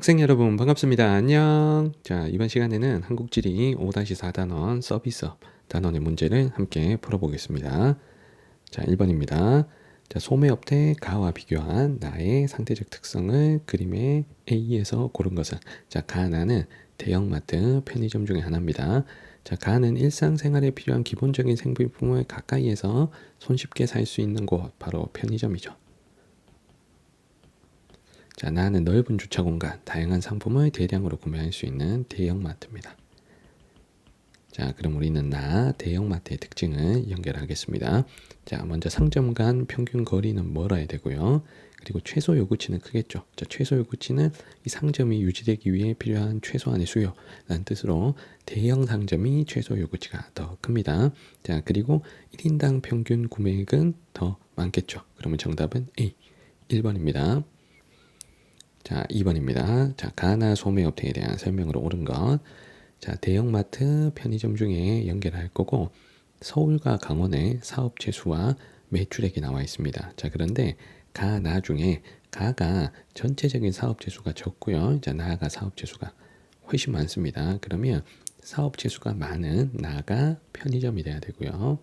학생 여러분 반갑습니다. 안녕. 자, 이번 시간에는 한국지리 5-4 단원 서비스업 단원의 문제를 함께 풀어보겠습니다. 자, 1번입니다. 자, 소매업태 가와 비교한 나의 상대적 특성을 그림의 A에서 고른 것은, 자, 가나는 대형마트 편의점 중에 하나입니다. 자, 가는 일상생활에 필요한 기본적인 생필품을 가까이에서 손쉽게 살 수 있는 곳, 바로 편의점이죠. 자, 나는 넓은 주차 공간, 다양한 상품을 대량으로 구매할 수 있는 대형마트입니다. 자, 그럼 우리는 대형마트의 특징을 연결하겠습니다. 자, 먼저 상점 간 평균 거리는 멀어야 되고요. 그리고 최소 요구치는 크겠죠. 자, 최소 요구치는 이 상점이 유지되기 위해 필요한 최소한의 수요라는 뜻으로 대형 상점이 최소 요구치가 더 큽니다. 자, 그리고 1인당 평균 구매액은 더 많겠죠. 그러면 정답은 A, 1번입니다. 자, 2번입니다. 자, 가나 소매업체에 대한 설명으로 옳은 것. 자, 대형마트 편의점 중에 연결할 거고, 서울과 강원의 사업체 수와 매출액이 나와 있습니다. 자, 그런데 가나 중에 가가 전체적인 사업체 수가 적고요. 자, 나가 사업체 수가 훨씬 많습니다. 그러면 사업체 수가 많은 나가 편의점이 돼야 되고요.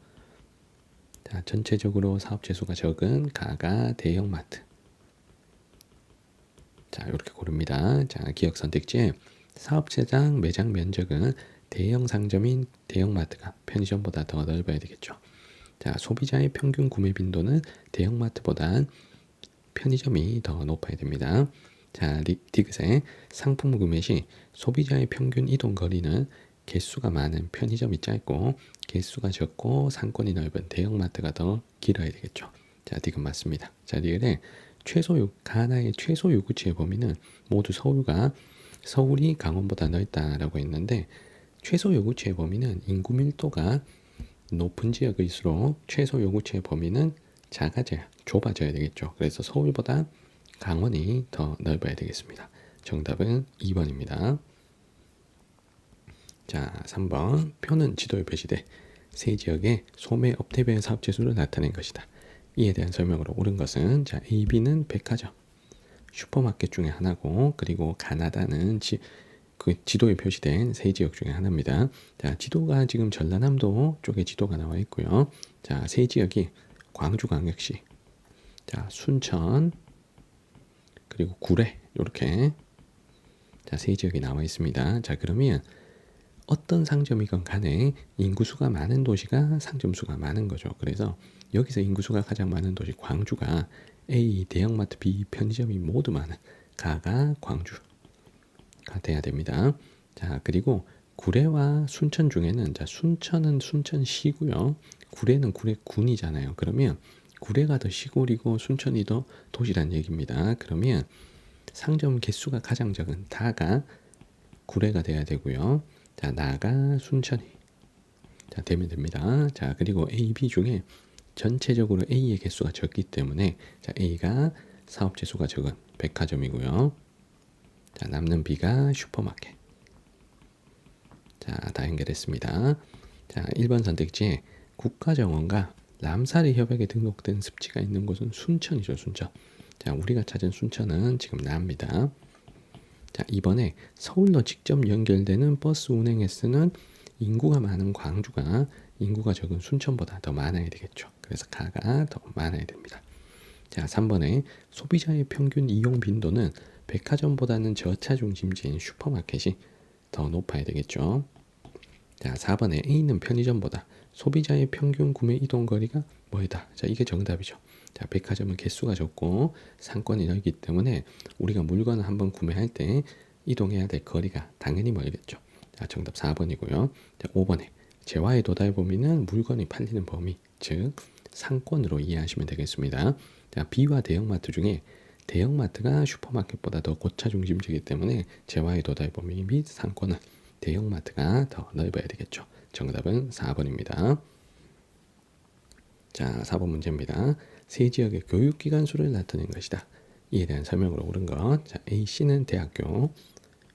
자, 전체적으로 사업체 수가 적은 가가 대형마트. 자, 이렇게 고릅니다. 자, 기억 선택지에 사업체장 매장 면적은 대형 상점인 대형마트가 편의점보다 더 넓어야 되겠죠. 자, 소비자의 평균 구매 빈도는 대형마트보다 편의점이 더 높아야 됩니다. 자, 디귿에 상품 구매 시 소비자의 평균 이동 거리는 개수가 많은 편의점이 짧고 개수가 적고 상권이 넓은 대형마트가 더 길어야 되겠죠. 자, 디귿 맞습니다. 자, 리을에 가나의 최소 요구치의 범위는 모두 서울이 강원보다 넓다라고 했는데, 최소 요구치의 범위는 인구 밀도가 높은 지역일수록 최소 요구치의 범위는 좁아져야 되겠죠. 그래서 서울보다 강원이 더 넓어야 되겠습니다. 정답은 2번입니다. 자, 3번. 표는 지도에 표시돼 세 지역의 소매 업태별 사업체 수를 나타낸 것이다. 이에 대한 설명으로 옳은 것은, 자, A, B는 백화점, 슈퍼마켓 중에 하나고, 그리고 가나다는 그 지도에 표시된 세 지역 중에 하나입니다. 자, 지도가 지금 전라남도 쪽에 지도가 나와 있고요. 자, 세 지역이 광주광역시, 자, 순천, 그리고 구례, 이렇게 자, 세 지역이 나와 있습니다. 자, 그러면 어떤 상점이건 간에 인구수가 많은 도시가 상점수가 많은 거죠. 그래서 여기서 인구수가 가장 많은 도시 광주가 A, 대형마트, B, 편의점이 모두 많은 가가 광주가 돼야 됩니다. 자, 그리고 구례와 순천 중에는, 자, 순천은 순천시고요. 구례는 구례군이잖아요. 그러면 구례가 더 시골이고 순천이 더 도시란 얘기입니다. 그러면 상점 개수가 가장 적은 다가 구례가 돼야 되고요. 자, 나가 순천이 자 되면 됩니다. 자, 그리고 A, B 중에 전체적으로 A의 개수가 적기 때문에, 자, A가 사업체 수가 적은 백화점이고요. 자, 남는 B가 슈퍼마켓. 자, 다 연결했습니다. 자, 1번 선택지에 국가정원과 람사리 협약에 등록된 습지가 있는 곳은 순천이죠. 순천. 자, 우리가 찾은 순천은 지금 나입니다. 자, 이번에 서울로 직접 연결되는 버스 운행에 쓰는 인구가 많은 광주가 인구가 적은 순천보다 더 많아야 되겠죠. 그래서 가가 더 많아야 됩니다. 자, 3번에 소비자의 평균 이용 빈도는 백화점보다는 저차 중심지인 슈퍼마켓이 더 높아야 되겠죠. 자, 4번에 A는 편의점보다 소비자의 평균 구매 이동 거리가 멀다. 자, 이게 정답이죠. 자, 백화점은 개수가 적고 상권이 넓기 때문에 우리가 물건을 한번 구매할 때 이동해야 될 거리가 당연히 멀겠죠. 자, 정답 4번이고요. 자, 5번에 재화의 도달 범위는 물건이 팔리는 범위, 즉 상권으로 이해하시면 되겠습니다. 자, B와 대형마트 중에 대형마트가 슈퍼마켓보다 더 고차 중심지이기 때문에 재화의 도달 범위 및 상권은 대형마트가 더 넓어야 되겠죠. 정답은 4번입니다. 자, 4번 문제입니다. 세 지역의 교육기관 수를 나타낸 것이다. 이에 대한 설명으로 옳은 것. 자, A, C는 대학교,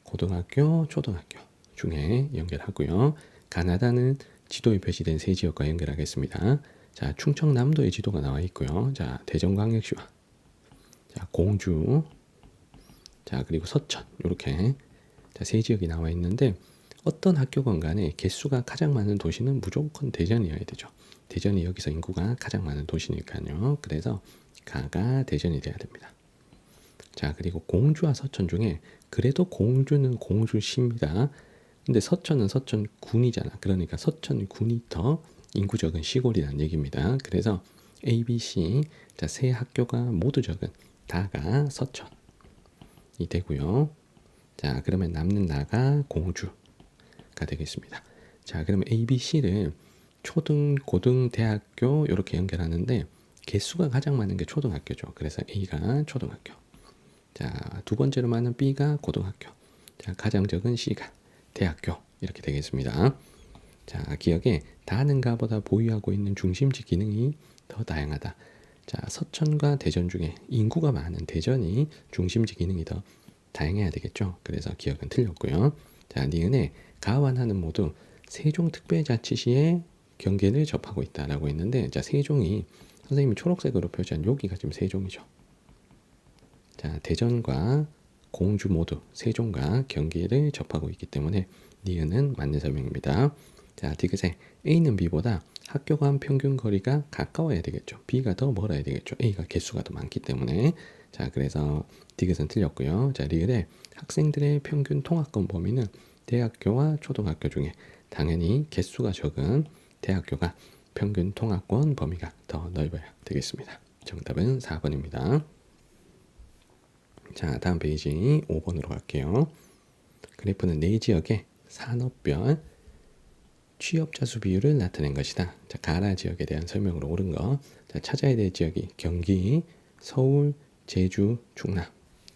고등학교, 초등학교 중에 연결하고요. 가나다는 지도에 표시된 세 지역과 연결하겠습니다. 자, 충청남도의 지도가 나와 있고요. 자, 대전광역시와 자, 공주, 자, 자, 그리고 서천 이렇게 자, 세 지역이 나와 있는데 어떤 학교건 간에 개수가 가장 많은 도시는 무조건 대전이어야 되죠. 대전이 여기서 인구가 가장 많은 도시니까요. 그래서 가가 대전이 돼야 됩니다. 자, 그리고 공주와 서천 중에 그래도 공주는 공주시입니다. 근데 서천은 서천군이잖아. 그러니까 서천군이 더 인구 적은 시골이라는 얘기입니다. 그래서 A, B, C 자, 세 학교가 모두 적은 다가 서천이 되고요. 자, 그러면 남는 나가 공주가 되겠습니다. 자, 그러면 A, B, C를 초등, 고등, 대학교 이렇게 연결하는데 개수가 가장 많은 게 초등학교죠. 그래서 A가 초등학교. 자, 두 번째로 많은 B가 고등학교. 자, 가장 적은 C가 대학교. 이렇게 되겠습니다. 자, 기억에 다는 가보다 보유하고 있는 중심지 기능이 더 다양하다. 자, 서천과 대전 중에 인구가 많은 대전이 중심지 기능이 더 다양해야 되겠죠. 그래서 기억은 틀렸고요. 자, 니은의 가와 나는 모두 세종특별자치시의 경계를 접하고 있다라고 했는데, 자, 세종이 선생님이 초록색으로 표시한 여기가 지금 세종이죠. 자, 대전과 공주 모두 세종과 경계를 접하고 있기 때문에 니은은 맞는 설명입니다. 자, 디귿에 A는 B보다 학교 간 평균 거리가 가까워야 되겠죠. B가 더 멀어야 되겠죠. A가 개수가 더 많기 때문에. 자, 그래서 디귿은 틀렸고요. 자, 리을에 학생들의 평균 통학권 범위는 대학교와 초등학교 중에 당연히 개수가 적은 대학교가 평균 통학권 범위가 더 넓어야 되겠습니다. 정답은 4번입니다. 자, 다음 페이지 5번으로 갈게요. 그래프는 네 지역의 산업별 취업자 수 비율을 나타낸 것이다. 자, 가라 지역에 대한 설명으로 옳은 거. 자, 찾아야 될 지역이 경기, 서울, 제주, 충남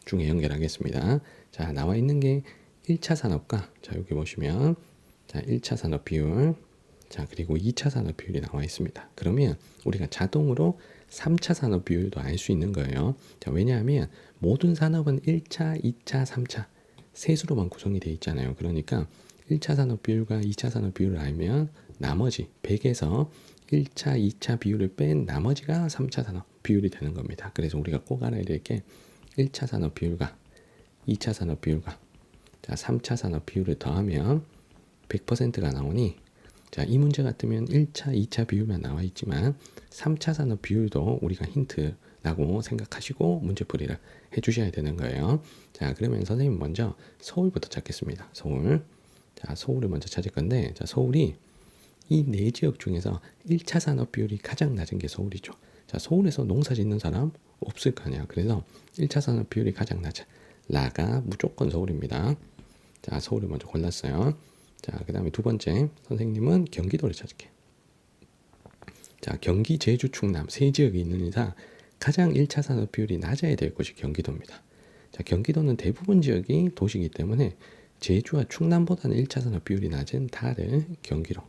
중에 연결하겠습니다. 자, 나와 있는 게 1차 산업과 자, 여기 보시면 자, 1차 산업 비율, 자, 그리고 2차 산업 비율이 나와 있습니다. 그러면 우리가 자동으로 3차 산업 비율도 알 수 있는 거예요. 자, 왜냐하면 모든 산업은 1차, 2차, 3차 세수로만 구성이 되어 있잖아요. 그러니까 1차 산업 비율과 2차 산업 비율을 알면 나머지 100에서 1차, 2차 비율을 뺀 나머지가 3차 산업 비율이 되는 겁니다. 그래서 우리가 꼭 알아야 될 게 1차 산업 비율과 2차 산업 비율과 자, 3차 산업 비율을 더하면 100%가 나오니 자, 이 문제 같으면 1차, 2차 비율만 나와 있지만 3차 산업 비율도 우리가 힌트라고 생각하시고 문제풀이를 해주셔야 되는 거예요. 자, 그러면 선생님 먼저 서울부터 찾겠습니다. 서울. 자, 서울을 먼저 찾을 건데, 자, 서울이 이 네 지역 중에서 1차 산업 비율이 가장 낮은 게 서울이죠. 자, 서울에서 농사 짓는 사람 없을 거 아니야. 그래서 1차 산업 비율이 가장 낮은 라가 무조건 서울입니다. 자, 서울을 먼저 골랐어요. 자, 그 다음에 두 번째 선생님은 경기도를 찾을게. 자, 경기, 제주, 충남 세 지역이 있는 이상 가장 1차 산업 비율이 낮아야 될 곳이 경기도입니다. 자, 경기도는 대부분 지역이 도시이기 때문에 제주와 충남보다는 1차 산업 비율이 낮은 다를 경기로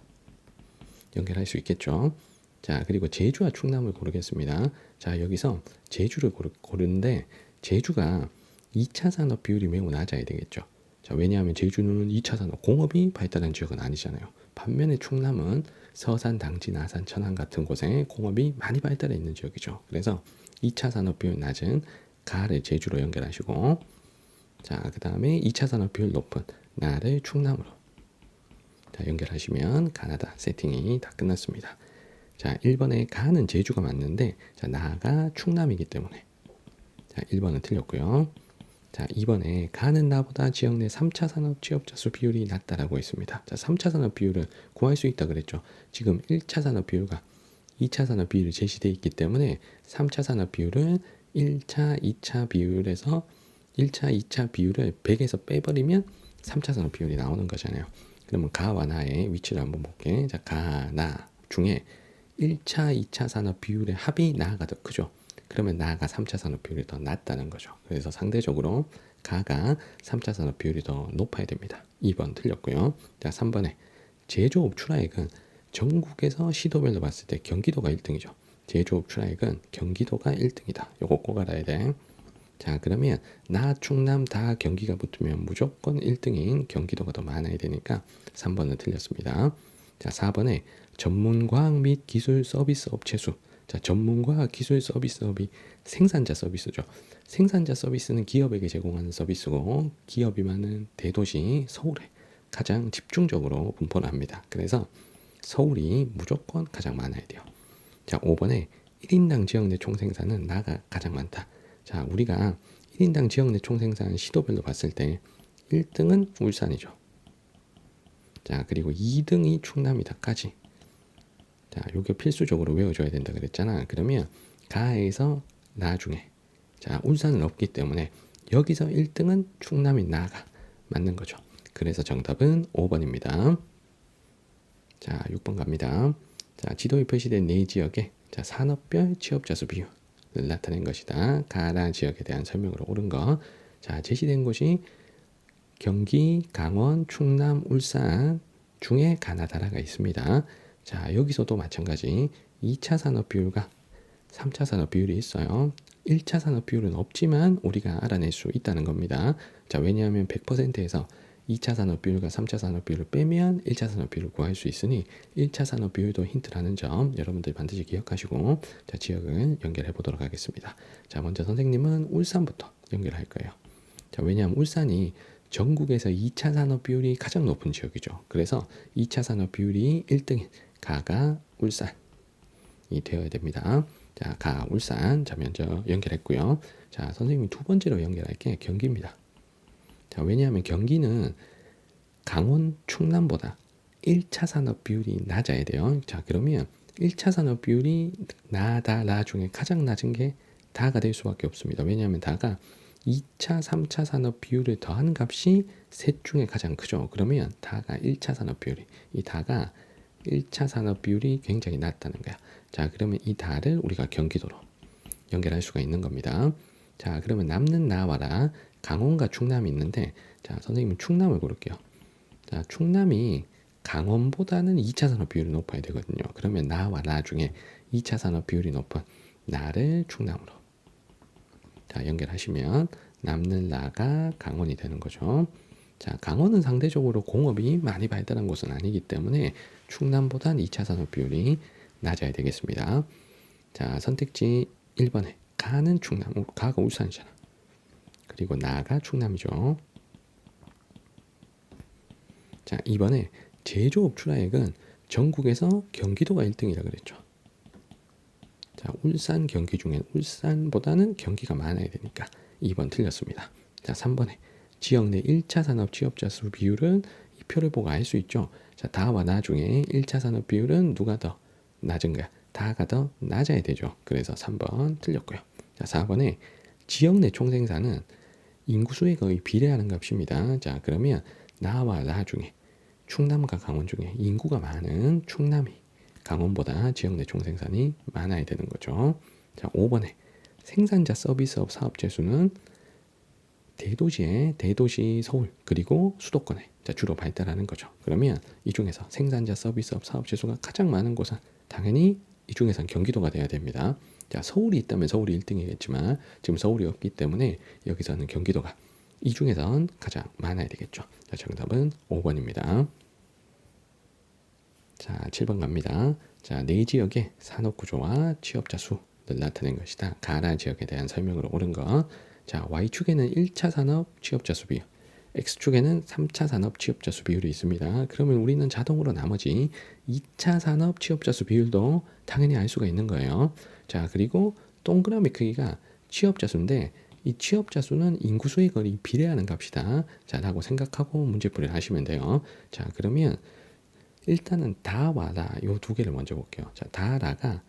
연결할 수 있겠죠. 자, 그리고 제주와 충남을 고르겠습니다. 자, 여기서 제주를 고르는데 제주가 2차 산업 비율이 매우 낮아야 되겠죠. 자, 왜냐하면 제주는 2차 산업 공업이 발달한 지역은 아니잖아요. 반면에 충남은 서산, 당진, 아산, 천안 같은 곳에 공업이 많이 발달해 있는 지역이죠. 그래서 2차 산업 비율 낮은 가를 제주로 연결하시고 자, 그 다음에 2차 산업 비율 높은 나를 충남으로 자, 연결하시면 가나다 세팅이 다 끝났습니다. 자, 1번에 가는 제주가 맞는데 자, 나가 충남이기 때문에 자, 1번은 틀렸고요. 자, 2번에 가는 나보다 지역 내 3차 산업 취업자 수 비율이 낮다라고 했습니다. 자, 3차 산업 비율을 구할 수 있다 그랬죠. 지금 1차 산업 비율과 2차 산업 비율이 제시되어 있기 때문에 3차 산업 비율을 1차, 2차 비율에서 1차, 2차 비율을 100에서 빼버리면 3차 산업 비율이 나오는 거잖아요. 그러면 가와 나의 위치를 한번 볼게. 자, 가, 나 중에 1차, 2차 산업 비율의 합이 나가 더 크죠. 그러면 나가 3차 산업 비율이 더 낮다는 거죠. 그래서 상대적으로 가가 3차 산업 비율이 더 높아야 됩니다. 2번 틀렸고요. 자, 3번에 제조업 출하액은 전국에서 시도별로 봤을 때 경기도가 1등이죠. 제조업 출하액은 경기도가 1등이다. 요거 꼭 알아야 돼. 자, 그러면 나, 충남 다 경기가 붙으면 무조건 1등인 경기도가 더 많아야 되니까 3번은 틀렸습니다. 자, 4번에 전문 과학 및 기술 서비스 업체 수. 자, 전문과 기술 서비스업이 생산자 서비스죠. 생산자 서비스는 기업에게 제공하는 서비스고 기업이 많은 대도시 서울에 가장 집중적으로 분포를 합니다. 그래서 서울이 무조건 가장 많아야 돼요. 자, 5번에 1인당 지역 내 총생산은 나가 가장 많다. 자, 우리가 1인당 지역 내 총생산 시도별로 봤을 때 1등은 울산이죠. 자, 그리고 2등이 충남이다까지. 자, 요게 필수적으로 외워줘야 된다 그랬잖아. 그러면 가에서 나중에 자, 울산은 없기 때문에 여기서 1등은 충남이 나가 맞는 거죠. 그래서 정답은 5번입니다. 자, 6번 갑니다. 자, 지도에 표시된 네 지역의 자, 산업별 취업자 수 비율을 나타낸 것이다. 가라 지역에 대한 설명으로 옳은 거. 자, 제시된 곳이 경기, 강원, 충남, 울산 중에 가나다라가 있습니다. 자, 여기서도 마찬가지 2차 산업 비율과 3차 산업 비율이 있어요. 1차 산업 비율은 없지만 우리가 알아낼 수 있다는 겁니다. 자, 왜냐하면 100%에서 2차 산업 비율과 3차 산업 비율을 빼면 1차 산업 비율을 구할 수 있으니 1차 산업 비율도 힌트라는 점 여러분들 반드시 기억하시고 자, 지역을 연결해 보도록 하겠습니다. 자, 먼저 선생님은 울산부터 연결할 거예요. 자, 왜냐하면 울산이 전국에서 2차 산업 비율이 가장 높은 지역이죠. 그래서 2차 산업 비율이 1등인 가가 울산이 되어야 됩니다. 자, 가 울산. 자, 먼저 연결했고요. 자, 선생님이 두 번째로 연결할 게 경기입니다. 자, 왜냐하면 경기는 강원, 충남보다 1차 산업 비율이 낮아야 돼요. 자, 그러면 1차 산업 비율이 나다 중에 가장 낮은 게 다가 될 수밖에 없습니다. 왜냐하면 다가 2차, 3차 산업 비율을 더한 값이 셋 중에 가장 크죠. 그러면 다가 1차 산업 비율이 이 다가 1차 산업 비율이 굉장히 낮다는 거야. 자, 그러면 이 다를 우리가 경기도로 연결할 수가 있는 겁니다. 자, 그러면 남는 나와라 강원과 충남이 있는데 자, 선생님은 충남을 고를게요. 자, 충남이 강원보다는 2차 산업 비율이 높아야 되거든요. 그러면 나와 나 중에 2차 산업 비율이 높은 나를 충남으로 자, 연결하시면 남는 나가 강원이 되는 거죠. 자, 강원은 상대적으로 공업이 많이 발달한 곳은 아니기 때문에 충남보단 2차 산업 비율이 낮아야 되겠습니다. 자, 선택지 1번에 가는 충남, 가가 울산이잖아. 그리고 나가 충남이죠. 자, 2번에 제조업 출하액은 전국에서 경기도가 1등이라 그랬죠. 자, 울산, 경기 중에 울산보다는 경기가 많아야 되니까 2번 틀렸습니다. 자, 3번에 지역 내 1차 산업 취업자 수 비율은 이 표를 보고 알 수 있죠. 자, 다와 나 중에 1차 산업 비율은 누가 더 낮은가? 다가 더 낮아야 되죠. 그래서 3번 틀렸고요. 자, 4번에 지역 내 총생산은 인구수에 거의 비례하는 값입니다. 자, 그러면 나와 나 중에 충남과 강원 중에 인구가 많은 충남이 강원보다 지역 내 총생산이 많아야 되는 거죠. 자, 5번에 생산자 서비스업 사업체 수는 대도시에 대도시 서울 그리고 수도권에 자, 주로 발달하는 거죠. 그러면 이 중에서 생산자 서비스업 사업체 수가 가장 많은 곳은 당연히 이 중에선 경기도가 돼야 됩니다. 자, 서울이 있다면 서울이 1등이겠지만 지금 서울이 없기 때문에 여기서는 경기도가 이 중에선 가장 많아야 되겠죠. 자, 정답은 5번입니다. 자, 7번 갑니다. 자, 네 지역의 산업 구조와 취업자 수를 나타낸 것이다. 가나 지역에 대한 설명으로 옳은 거. 자, Y축에는 1차 산업 취업자 수 비율, X축에는 3차 산업 취업자 수 비율이 있습니다. 그러면 우리는 자동으로 나머지 2차 산업 취업자 수 비율도 당연히 알 수가 있는 거예요. 자, 그리고 동그라미 크기가 취업자 수인데 이 취업자 수는 인구수에 거의 비례하는 값이다. 자, 라고 생각하고 문제풀이를 하시면 돼요. 자, 그러면 일단은 다와 라 요 두 개를 먼저 볼게요. 자, 다라가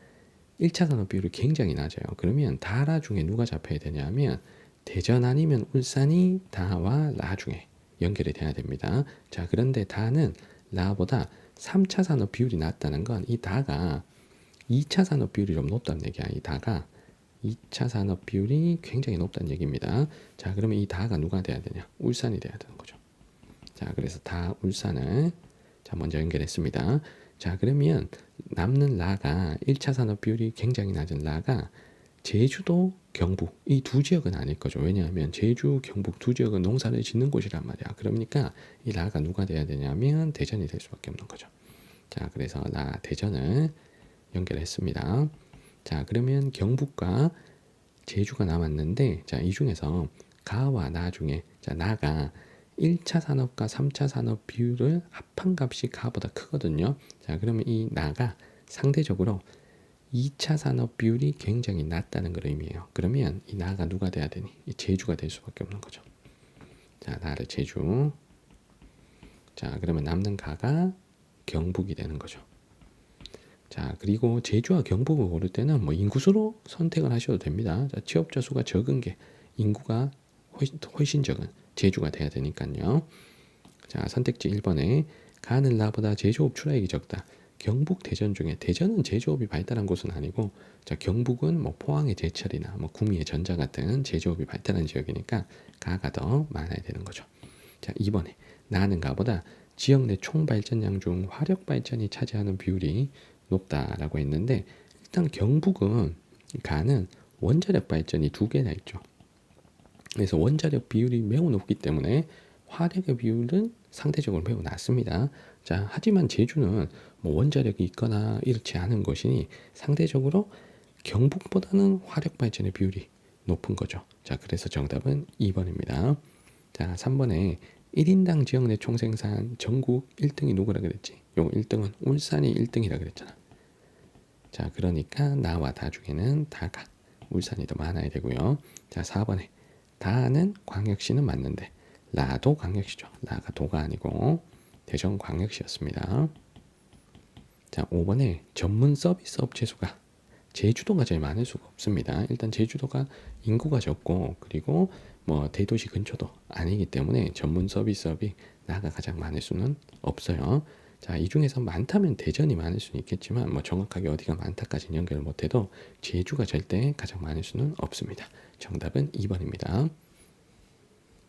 1차 산업 비율이 굉장히 낮아요. 그러면 다라 중에 누가 잡혀야 되냐면 대전 아니면 울산이 다와 라 중에 연결이 돼야 됩니다. 자, 그런데 다는 라보다 3차 산업 비율이 낮다는 건 이 다가 2차 산업 비율이 좀 높다는 얘기야. 이 다가 2차 산업 비율이 굉장히 높다는 얘기입니다. 자, 그러면 이 다가 누가 돼야 되냐? 울산이 돼야 되는 거죠. 자, 그래서 다 울산을 자, 먼저 연결했습니다. 자, 그러면 남는 라가 1차 산업 비율이 굉장히 낮은 라가 제주도, 경북 이 두 지역은 아닐 거죠. 왜냐하면 제주, 경북 두 지역은 농사를 짓는 곳이란 말이야. 그러니까 이 라가 누가 돼야 되냐면 대전이 될 수밖에 없는 거죠. 자, 그래서 라 대전을 연결했습니다. 자, 그러면 경북과 제주가 남았는데, 자, 이 중에서 가와 나 중에, 자, 나가 1차 산업과 3차 산업 비율을 합한 값이 가보다 크거든요. 자, 그러면 이 나가 상대적으로 2차 산업 비율이 굉장히 낮다는 걸 의미해요. 그러면 이 나가 누가 돼야 되니? 이 제주가 될 수밖에 없는 거죠. 자, 나를 제주. 자, 그러면 남는 가가 경북이 되는 거죠. 자, 그리고 제주와 경북을 고를 때는 뭐 인구수로 선택을 하셔도 됩니다. 자, 취업자 수가 적은 게 인구가 훨씬 적은 제주가 돼야 되니까요. 자, 선택지 1번에 가는 나보다 제조업 출하액이 적다. 경북 대전 중에 대전은 제조업이 발달한 곳은 아니고, 자, 경북은 뭐 포항의 제철이나 뭐 구미의 전자 같은 제조업이 발달한 지역이니까 가가 더 많아야 되는 거죠. 자, 2번에 나는 가보다 지역 내 총 발전량 중 화력 발전이 차지하는 비율이 높다라고 했는데, 일단 경북은 가는 원자력 발전이 2개나 있죠. 그래서 원자력 비율이 매우 높기 때문에 화력의 비율은 상대적으로 매우 낮습니다. 자, 하지만 제주는 뭐 원자력이 있거나 이렇지 않은 것이니 상대적으로 경북보다는 화력 발전의 비율이 높은 거죠. 자, 그래서 정답은 2번입니다. 자, 3번에 1인당 지역 내 총생산 전국 1등이 누구라 그랬지? 요 1등은 울산이 1등이라 그랬잖아. 자, 그러니까 나와 다 중에는 다가 울산이 더 많아야 되고요. 자, 4번에 다는 광역시는 맞는데 라도 광역시죠. 라가 도가 아니고 대전 광역시였습니다. 자, 5번에 전문 서비스 업체 수가 제주도가 제일 많을 수가 없습니다. 일단 제주도가 인구가 적고, 그리고 뭐 대도시 근처도 아니기 때문에 전문 서비스업이 나가 가장 많을 수는 없어요. 자, 이 중에서 많다면 대전이 많을 수는 있겠지만 뭐 정확하게 어디가 많다까지는 연결을 못해도 제주가 절대 가장 많을 수는 없습니다. 정답은 2번입니다.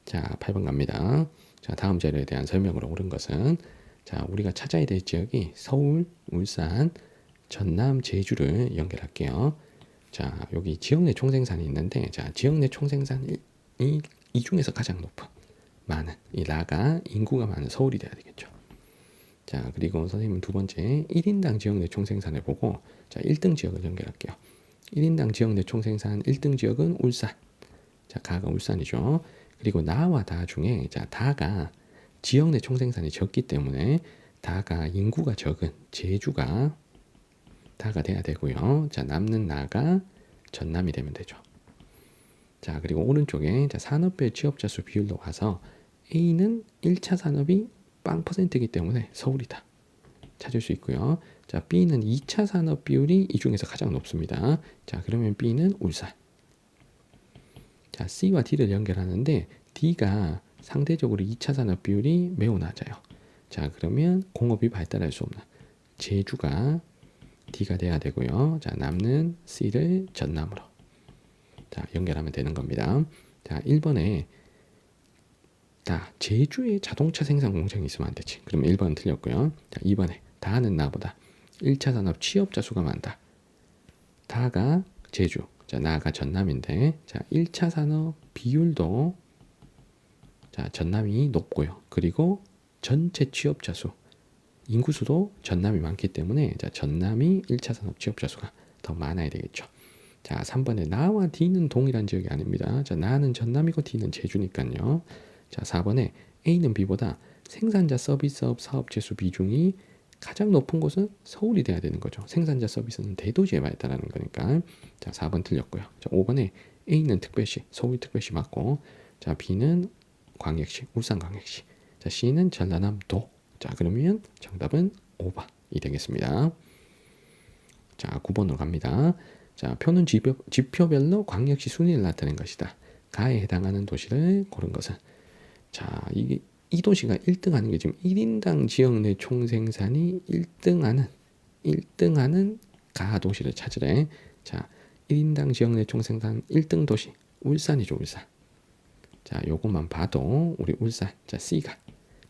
자, 8번 갑니다. 자, 다음 자료에 대한 설명으로 옳은 것은, 자, 우리가 찾아야 될 지역이 서울, 울산, 전남, 제주를 연결할게요. 자, 여기 지역 내 총생산이 있는데, 자, 지역 내 총생산이 이 중에서 가장 높은 많은 이 나가 인구가 많은 서울이 돼야 되겠죠. 자, 그리고 선생님은 두 번째 1인당 지역 내 총생산을 보고, 자, 1등 지역을 연결할게요. 1인당 지역 내 총생산 1등 지역은 울산. 자, 가가 울산이죠. 그리고 나와 다 중에, 자, 다가 지역 내 총생산이 적기 때문에 다가 인구가 적은 제주가 다가 돼야 되고요. 자, 남는 나가 전남이 되면 되죠. 자, 그리고 오른쪽에, 자, 산업별 취업자 수 비율로 가서 A는 1차 산업이 0%이기 때문에 서울이다 찾을 수 있고요. 자, B는 2차 산업 비율이 이 중에서 가장 높습니다. 자, 그러면 B는 울산. 자, C와 D를 연결하는데 D가 상대적으로 2차 산업 비율이 매우 낮아요. 자, 그러면 공업이 발달할 수 없는 제주가 D가 돼야 되고요. 자, 남는 C를 전남으로, 자, 연결하면 되는 겁니다. 자, 1번에 자, 제주에 자동차 생산 공장이 있으면 안 되지. 그러면 1번은 틀렸고요. 자, 2번에 다는 나보다 1차 산업 취업자 수가 많다. 다가 제주, 자, 나가 전남인데, 자, 1차 산업 비율도, 자, 전남이 높고요. 그리고 전체 취업자 수, 인구수도 전남이 많기 때문에, 자, 전남이 1차 산업 취업자 수가 더 많아야 되겠죠. 자, 3번에 나와 D는 동일한 지역이 아닙니다. 자, 나는 전남이고 D는 제주니까요. 자, 4번에 A는 B보다 생산자 서비스업 사업체 수 비중이 가장 높은 곳은 서울이 돼야 되는 거죠. 생산자 서비스는 대도시에 발달하는 거니까. 자, 4번 틀렸고요. 자, 5번에 A는 특별시, 서울 특별시 맞고, 자, B는 광역시, 울산 광역시. 자, C는 전라남도. 자, 그러면 정답은 5번이 되겠습니다. 자, 9번으로 갑니다. 자, 표는 지표별로 광역시 순위를 나타낸 것이다. 가에 해당하는 도시를 고른 것은, 자, 이 도시가 1등하는 게 지금 1인당 지역 내 총생산이 1등하는 가 도시를 찾으래. 자, 1인당 지역 내 총생산 1등 도시 울산이죠, 울산. 자, 요것만 봐도 우리 울산, 자, C가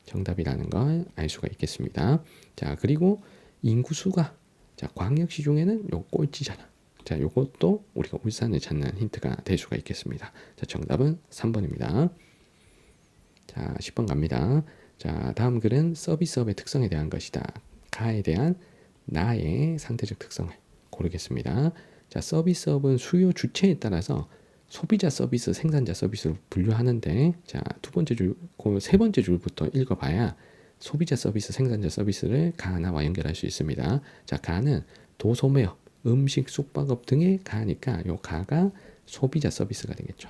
정답이라는 걸 알 수가 있겠습니다. 자, 그리고 인구수가, 자, 광역시 중에는 요 꼴찌잖아. 자, 요것도 우리가 울산을 찾는 힌트가 될 수가 있겠습니다. 자, 정답은 3번입니다. 자, 10번 갑니다. 자, 다음 글은 서비스업의 특성에 대한 것이다. 가에 대한 나의 상대적 특성을 고르겠습니다. 자, 서비스업은 수요 주체에 따라서 소비자 서비스, 생산자 서비스로 분류하는데, 자, 두 번째 줄, 그 세 번째 줄부터 읽어봐야 소비자 서비스, 생산자 서비스를 가나와 연결할 수 있습니다. 자, 가는 도소매업, 음식, 숙박업 등의 가니까 요 가가 소비자 서비스가 되겠죠.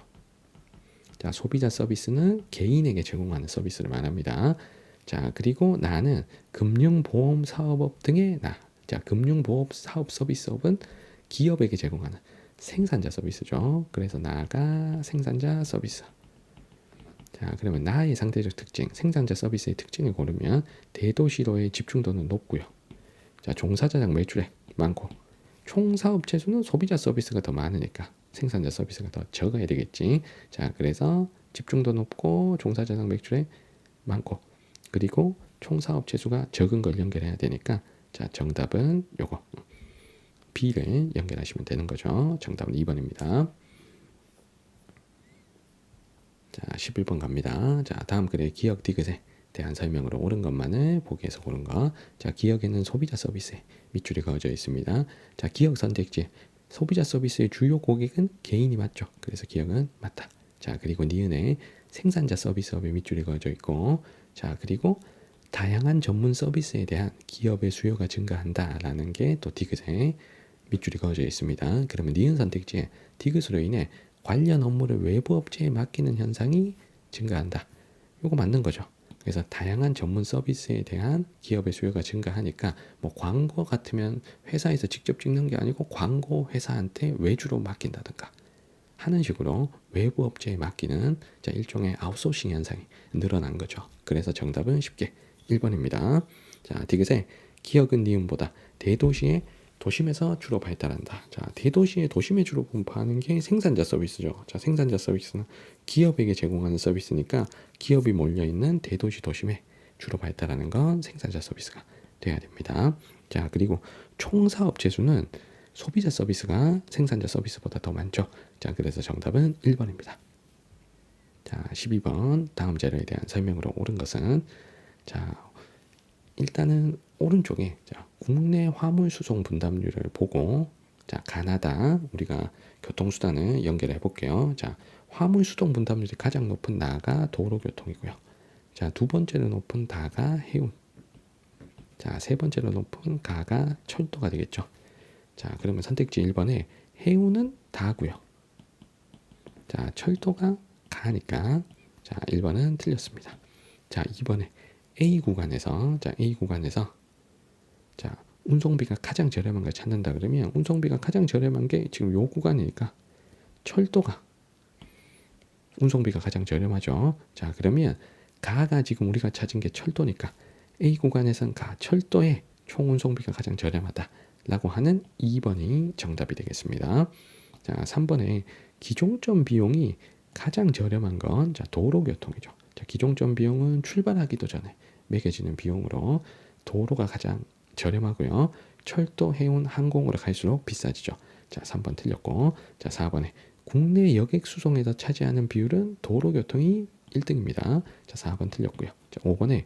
자, 소비자 서비스는 개인에게 제공하는 서비스를 말합니다. 자, 그리고 나는 금융보험 사업업 등의 나. 자, 금융보험 사업 서비스업은 기업에게 제공하는 생산자 서비스죠. 그래서 나가 생산자 서비스. 자, 그러면 나의 상대적 특징, 생산자 서비스의 특징을 고르면 대도시로의 집중도는 높고요. 자, 종사자당 매출액 많고, 총 사업체 수는 소비자 서비스가 더 많으니까 생산자 서비스가 더 적어야 되겠지. 자, 그래서 집중도 높고 종사자당 매출액 많고, 그리고 총 사업체 수가 적은 걸 연결해야 되니까, 자, 정답은 요거 B를 연결하시면 되는 거죠. 정답은 2번입니다. 자, 11번 갑니다. 자, 다음 글의 기억 디귿에 대한 설명으로 옳은 것만을 보기에서 고른 거. 자, 기억에는 소비자 서비스에 밑줄이 그어져 있습니다. 자, 기억 선택지. 소비자 서비스의 주요 고객은 개인이 맞죠. 그래서 기억은 맞다. 자, 그리고 니은에 생산자 서비스업에 밑줄이 그어져 있고, 자, 그리고 다양한 전문 서비스에 대한 기업의 수요가 증가한다라는 게 또 디귿에 밑줄이 그어져 있습니다. 그러면 니은 선택지에 디귿으로 인해 관련 업무를 외부 업체에 맡기는 현상이 증가한다. 이거 맞는 거죠. 그래서 다양한 전문 서비스에 대한 기업의 수요가 증가하니까 뭐 광고 같으면 회사에서 직접 찍는 게 아니고 광고 회사한테 외주로 맡긴다든가 하는 식으로 외부 업체에 맡기는, 자, 일종의 아웃소싱 현상이 늘어난 거죠. 그래서 정답은 쉽게 1번입니다. 자, 디귿에 기억은 니은보다 대도시의 도심에서 주로 발달한다. 자, 대도시의 도심에 주로 분포하는 게 생산자 서비스죠. 자, 생산자 서비스는 기업에게 제공하는 서비스니까 기업이 몰려있는 대도시 도심에 주로 발달하는 건 생산자 서비스가 돼야 됩니다. 자, 그리고 총 사업체 수는 소비자 서비스가 생산자 서비스보다 더 많죠. 자, 그래서 정답은 1번입니다. 자, 12번 다음 자료에 대한 설명으로 옳은 것은, 자, 일단은 오른쪽에, 자, 국내 화물 수송 분담률을 보고, 자, 가나다 우리가 교통수단을 연결해 볼게요. 자, 화물 수송 분담률이 가장 높은 나가 도로교통이고요. 자, 두 번째로 높은 다가 해운. 자, 세 번째로 높은 가가 철도가 되겠죠. 자, 그러면 선택지 1번에 해운은 다고요. 자, 철도가 가니까, 자, 1번은 틀렸습니다. 자, 2번에 A 구간에서, 자, A 구간에서, 자, 운송비가 가장 저렴한 걸 찾는다 그러면 운송비가 가장 저렴한 게 지금 요 구간이니까 철도가 운송비가 가장 저렴하죠. 자, 그러면 가가 지금 우리가 찾은 게 철도니까 A 구간에선 가 철도의 총 운송비가 가장 저렴하다라고 하는 2번이 정답이 되겠습니다. 자, 3번에 기종점 비용이 가장 저렴한 건, 자, 도로교통이죠. 자, 기종점 비용은 출발하기도 전에 매겨지는 비용으로 도로가 가장 저렴하고요. 철도, 해운, 항공으로 갈수록 비싸지죠. 자, 3번 틀렸고, 자, 4번에 국내 여객 수송에서 차지하는 비율은 도로교통이 1등입니다. 자, 4번 틀렸고요. 자, 5번에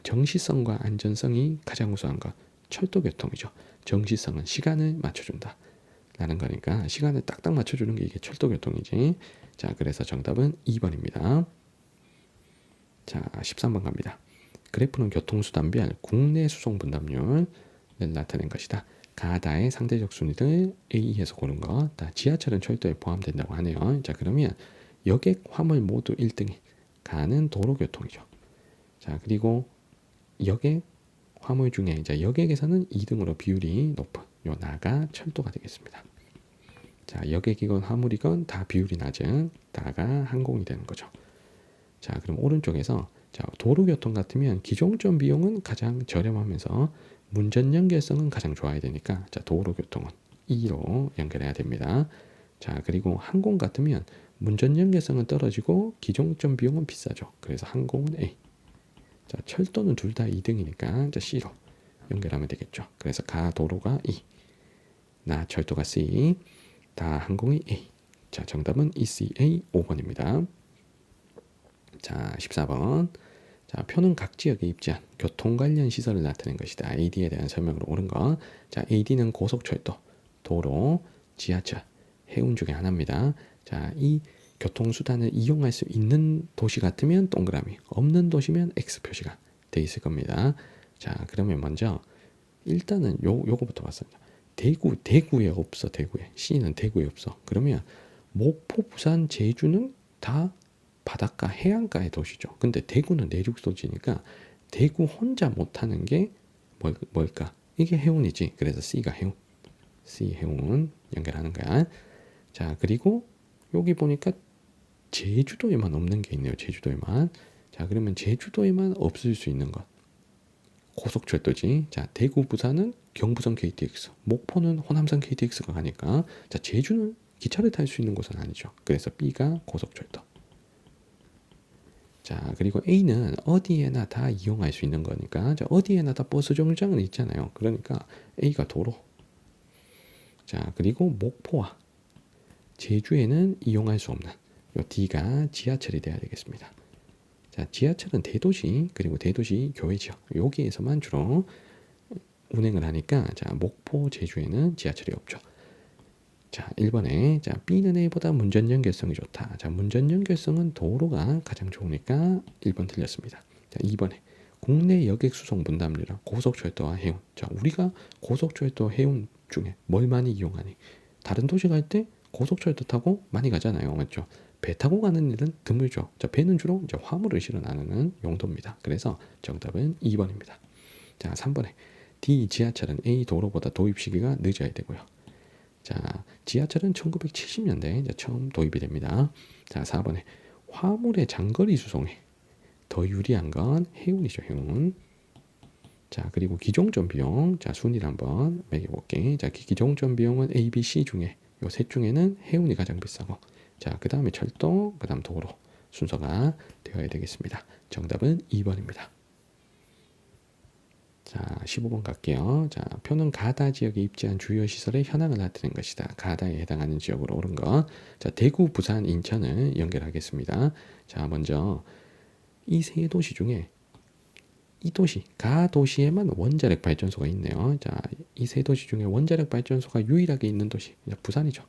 정시성과 안전성이 가장 우수한 것 철도교통이죠. 정시성은 시간을 맞춰준다 라는 거니까 시간을 딱딱 맞춰주는 게 이게 철도교통이지. 자, 그래서 정답은 2번입니다. 자, 13번 갑니다. 그래프는 교통수단별 국내 수송 분담률을 나타낸 것이다. 가다의 상대적 순위를 A에서 고른 것. 지하철은 철도에 포함된다고 하네요. 자, 그러면 여객, 화물 모두 1등이 가는 도로교통이죠. 자, 그리고 여객, 화물 중에 이제 여객에서는 2등으로 비율이 높은 요 나가 철도가 되겠습니다. 자, 여객이건 화물이건 다 비율이 낮은 나가 항공이 되는 거죠. 자, 그럼 오른쪽에서, 자, 도로교통 같으면 기종점 비용은 가장 저렴하면서 문전 연결성은 가장 좋아야 되니까, 자, 도로교통은 2로 연결해야 됩니다. 자, 그리고 항공 같으면 문전 연결성은 떨어지고 기종점 비용은 비싸죠. 그래서 항공은 A. 자, 철도는 둘 다 2등이니까 자, C로 연결하면 되겠죠. 그래서 가 도로가 E, 나 철도가 C, 다 항공이 A. 자, 정답은 ECA 5번입니다. 자, 14번. 자, 표는 각 지역에 입지한 교통 관련 시설을 나타낸 것이다. AD에 대한 설명으로 옳은 것. 자, AD는 고속철도, 도로, 지하철, 해운 중에 하나입니다. 자, 이 교통수단을 이용할 수 있는 도시 같으면 동그라미, 없는 도시면 X 표시가 돼 있을 겁니다. 자, 그러면 먼저 일단은 요거부터 봤습니다. 대구에 없어. 대구에. C는 대구에 없어. 그러면 목포, 부산, 제주는 다 바닷가, 해안가의 도시죠. 근데 대구는 내륙 도시니까 대구 혼자 못하는 게 뭘까? 이게 해운이지. 그래서 C가 해운. C 해운 연결하는 거야. 자, 그리고 여기 보니까 제주도에만 없는 게 있네요. 제주도에만. 자, 그러면 제주도에만 없을 수 있는 것. 고속철도지. 자, 대구, 부산은 경부선 KTX, 목포는 호남선 KTX가 가니까, 자, 제주는 기차를 탈 수 있는 곳은 아니죠. 그래서 B가 고속철도. 자, 그리고 A는 어디에나 다 이용할 수 있는 거니까, 자, 어디에나 다 버스 정류장은 있잖아요. 그러니까 A가 도로. 자, 그리고 목포와 제주에는 이용할 수 없는 요 D가 지하철이 돼야 되겠습니다. 자, 지하철은 대도시 그리고 대도시 교외 지역 여기에서만 주로 운행을 하니까, 자, 목포, 제주에는 지하철이 없죠. 자, 1번에 자, B는 A보다 문전 연결성이 좋다. 자, 문전 연결성은 도로가 가장 좋으니까 1번 틀렸습니다. 자, 2번에 국내 여객 수송 분담률은 고속철도와 해운. 자, 우리가 고속철도, 해운 중에 뭘 많이 이용하니? 다른 도시 갈 때 고속철도 타고 많이 가잖아요. 맞죠? 배 타고 가는 일은 드물죠. 자, 배는 주로 이제 화물을 실어 나르는 용도입니다. 그래서 정답은 2번입니다. 자, 3번에 D 지하철은 A 도로보다 도입 시기가 늦어야 되고요. 자, 지하철은 1970년대에 이제 처음 도입이 됩니다. 자, 4번에 화물의 장거리 수송에 더 유리한 건 해운이죠. 해운. 자, 그리고 기종전 비용. 자, 순위를 한번 매겨볼게. 자, 기종전 비용은 A, B, C 중에 요 셋 중에는 해운이 가장 비싸고, 자, 그 다음에 철도, 그 다음 도로 순서가 되어야 되겠습니다. 정답은 2번입니다. 자, 15번 갈게요. 자, 표는 가다 지역에 입지한 주요 시설의 현황을 나타낸 것이다. 가다에 해당하는 지역으로 옳은 것. 자, 대구, 부산, 인천을 연결하겠습니다. 자, 먼저 이 세 도시 중에 이 도시, 가 도시에만 원자력 발전소가 있네요. 자, 이 세 도시 중에 원자력 발전소가 유일하게 있는 도시, 부산이죠.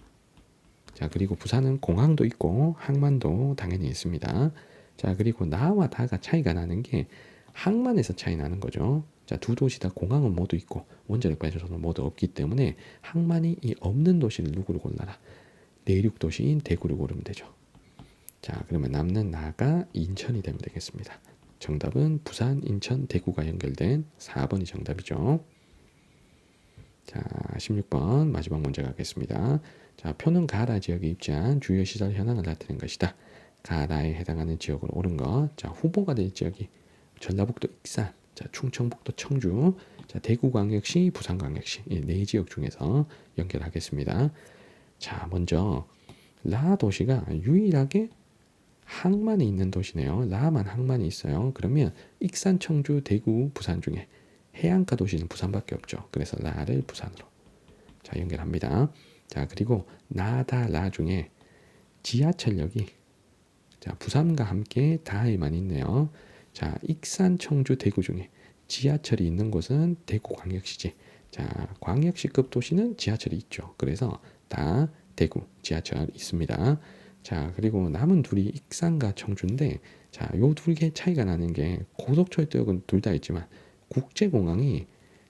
자, 그리고 부산은 공항도 있고 항만도 당연히 있습니다. 자, 그리고 나와 다가 차이가 나는 게 항만에서 차이 나는 거죠. 자, 두 도시 다 공항은 모두 있고 원자력 발전소는 모두 없기 때문에 항만이 없는 도시를 누구를 골라라? 내륙 도시인 대구를 고르면 되죠. 자, 그러면 남는 나가 인천이 되면 되겠습니다. 정답은 부산, 인천, 대구가 연결된 4번이 정답이죠. 자, 16번 마지막 문제 가겠습니다. 자, 표는 가라 지역에 입지한 주요 시설 현황을 나타낸 것이다. 가라에 해당하는 지역으로 옳은 것. 자, 후보가 될 지역이 전라북도 익산, 자, 충청북도 청주, 자, 대구광역시, 부산광역시 이 네 지역 중에서 연결하겠습니다. 자, 먼저 라 도시가 유일하게 항만이 있는 도시네요. 라만 항만이 있어요. 그러면 익산, 청주, 대구, 부산 중에 해안가 도시는 부산밖에 없죠. 그래서 라를 부산으로 자, 연결합니다. 자, 그리고 나다 라 중에 지하철역이 자, 부산과 함께 다에만 있네요. 자, 익산, 청주, 대구 중에 지하철이 있는 곳은 대구광역시지. 자, 광역시급 도시는 지하철이 있죠. 그래서 다 대구 지하철 있습니다. 자, 그리고 남은 둘이 익산과 청주인데, 자, 요 두 개 차이가 나는 게 고속철도역은 둘 다 있지만 국제공항이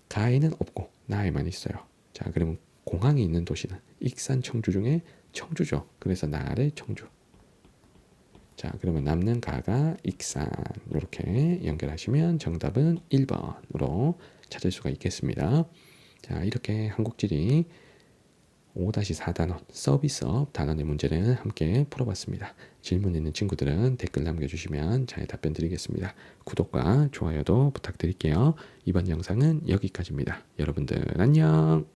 가에는 없고 나에만 있어요. 자, 그러면 공항이 있는 도시는 익산, 청주 중에 청주죠. 그래서 나를 청주. 자, 그러면 남는 가가 익산 이렇게 연결하시면 정답은 1번으로 찾을 수가 있겠습니다. 자, 이렇게 한국지리 5-4단원 서비스업 단원의 문제를 함께 풀어봤습니다. 질문 있는 친구들은 댓글 남겨주시면 잘 답변 드리겠습니다. 구독과 좋아요도 부탁드릴게요. 이번 영상은 여기까지입니다. 여러분들 안녕.